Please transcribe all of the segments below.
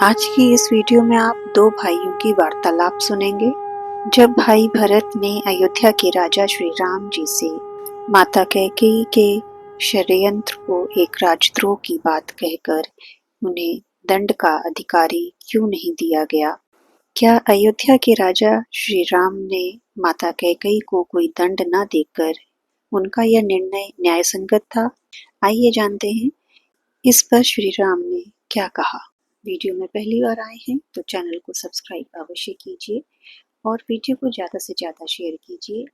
आज की इस वीडियो में आप दो भाइयों की वार्तालाप सुनेंगे। जब भाई भरत ने अयोध्या के राजा श्री राम जी से माता कैकेयी के षड्यंत्र को एक राजद्रोह की बात कहकर उन्हें दंड का अधिकारी क्यों नहीं दिया गया, क्या अयोध्या के राजा श्री राम ने माता कैकेयी को कोई दंड न देकर उनका यह निर्णय न्यायसंगत था? आइए जानते हैं इस पर श्री राम ने क्या कहा। वीडियो में पहली बार आए हैं तो चैनल को सब्सक्राइब अवश्य कीजिए और वीडियो को ज़्यादा से ज़्यादा शेयर कीजिए।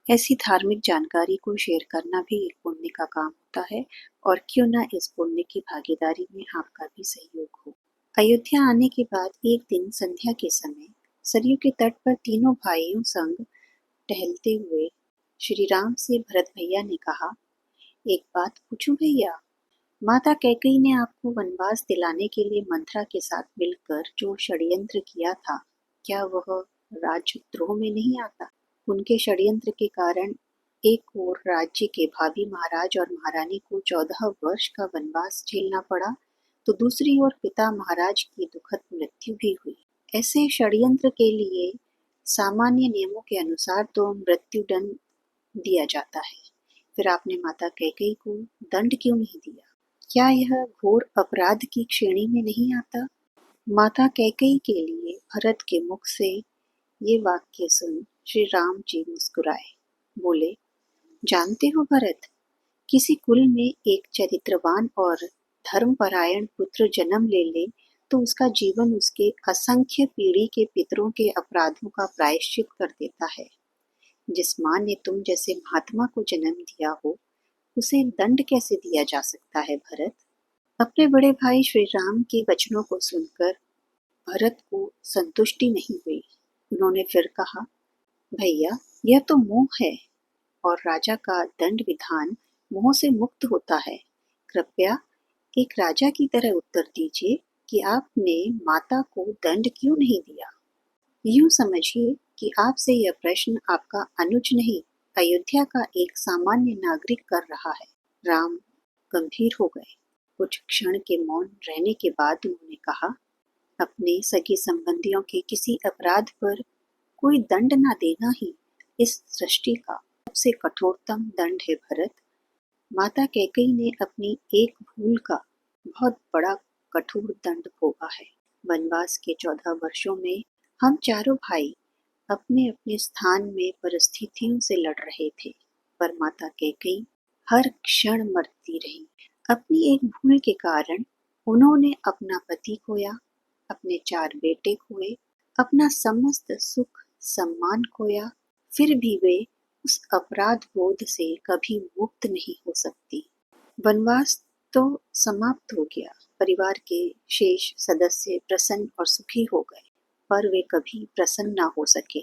ऐसी धार्मिक जानकारी को शेयर करना भी एक पुण्य का काम होता है और क्यों ना इस पुण्य की भागीदारी में आपका भी सहयोग हो। अयोध्या आने के बाद एक दिन संध्या के समय सरयू के तट पर तीनों भाइयों संग टहलते हुए श्री राम से भरत भैया ने कहा, एक बात पूछूं भैया, माता कैकेयी ने आपको वनवास दिलाने के लिए मंथरा के साथ मिलकर जो षड्यंत्र किया था, क्या वह राजद्रोह में नहीं आता? उनके षड्यंत्र के कारण एक ओर राज्य के भावी महाराज और महारानी को 14 वर्ष का वनवास झेलना पड़ा, तो दूसरी ओर पिता महाराज की दुखद मृत्यु भी हुई। ऐसे षड्यंत्र के लिए सामान्य नियमों के अनुसार तो मृत्युदंड दिया जाता है, फिर आपने माता कैकेयी को दंड क्यों नहीं दिया? क्या यह घोर अपराध की श्रेणी में नहीं आता? माता कैकेयी के लिए भरत के मुख से ये वाक्य सुन श्री राम जी मुस्कुराए, बोले, जानते हो भरत, किसी कुल में एक चरित्रवान और धर्मपरायण पुत्र जन्म ले ले तो उसका जीवन उसके असंख्य पीढ़ी के पितरों के अपराधों का प्रायश्चित कर देता है। जिस माँ ने तुम जैसे महात्मा को जन्म दिया हो, उसे दंड कैसे दिया जा सकता है भरत? अपने बड़े भाई श्री राम के वचनों को सुनकर भरत को संतुष्टि नहीं हुई। उन्होंने फिर कहा, भैया, यह तो मोह है और राजा का दंड विधान मोह से मुक्त होता है। कृपया एक राजा की तरह उत्तर दीजिए कि आपने माता को दंड क्यों नहीं दिया। यूं समझिए कि आपसे यह प्रश्न आपका अनुज नहीं, अयोध्या का एक सामान्य नागरिक कर रहा है। राम गंभीर हो गए। कुछ क्षण के मौन रहने के बाद उन्होंने कहा, अपने सगे संबंधियों के किसी अपराध पर कोई दंड न देना ही इस सृष्टि का सबसे कठोरतम दंड है भरत। माता कैकेयी ने अपनी एक भूल का बहुत बड़ा कठोर दंड भोगा है। वनवास के 14 वर्षों में हम चारों भाई अपने अपने स्थान में परिस्थितियों से लड़ रहे थे, पर माता कैकेयी हर क्षण मरती रही। अपनी एक भूल के कारण उन्होंने अपना पति खोया, अपने 4 बेटे खोए, अपना समस्त सुख सम्मान खोया, फिर भी वे उस अपराध बोध से कभी मुक्त नहीं हो सकती। वनवास तो समाप्त हो गया, परिवार के शेष सदस्य प्रसन्न और सुखी हो गए, पर वे कभी प्रसन्न न हो सके।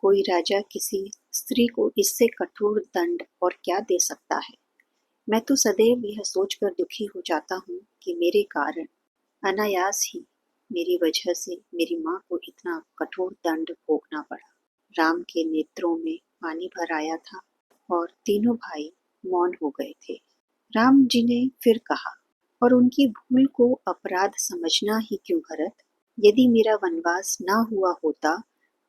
कोई राजा किसी स्त्री को इससे कठोर दंड और क्या दे सकता है? मैं तो सदैव यह सोचकर दुखी हो जाता हूँ कि मेरे कारण अनायास ही मेरी वजह से मेरी माँ को इतना कठोर दंड भोगना पड़ा। राम के नेत्रों में पानी भर आया था और तीनों भाई मौन हो गए थे। राम जी ने फिर कहा, और उनकी भूल को अपराध समझना ही क्यों भरत? यदि मेरा वनवास न हुआ होता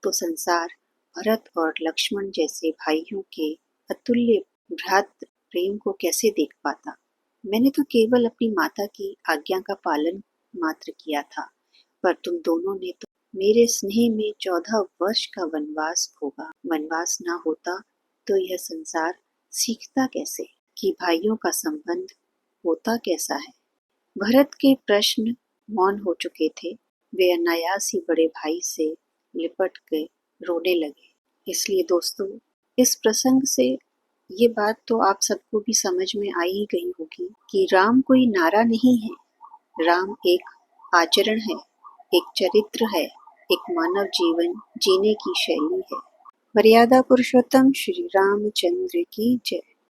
तो संसार भरत और लक्ष्मण जैसे भाइयों के अतुल्य भ्रातृ प्रेम को कैसे देख पाता? मैंने तो केवल अपनी माता की आज्ञा का पालन मात्र किया था, पर तुम दोनों ने तो मेरे स्नेह में 14 वर्ष का वनवास भोगा। वनवास ना होता तो यह संसार सीखता कैसे कि भाइयों का संबंध होता कैसा है? भरत के प्रश्न मौन हो चुके थे। वे अनायास ही बड़े भाई से लिपट के रोने लगे। इसलिए दोस्तों, इस प्रसंग से ये बात तो आप सबको भी समझ में आ ही गई होगी कि राम कोई नारा नहीं है, राम एक आचरण है, एक चरित्र है, एक मानव जीवन जीने की शैली है। मर्यादा पुरुषोत्तम श्री रामचंद्र की जय।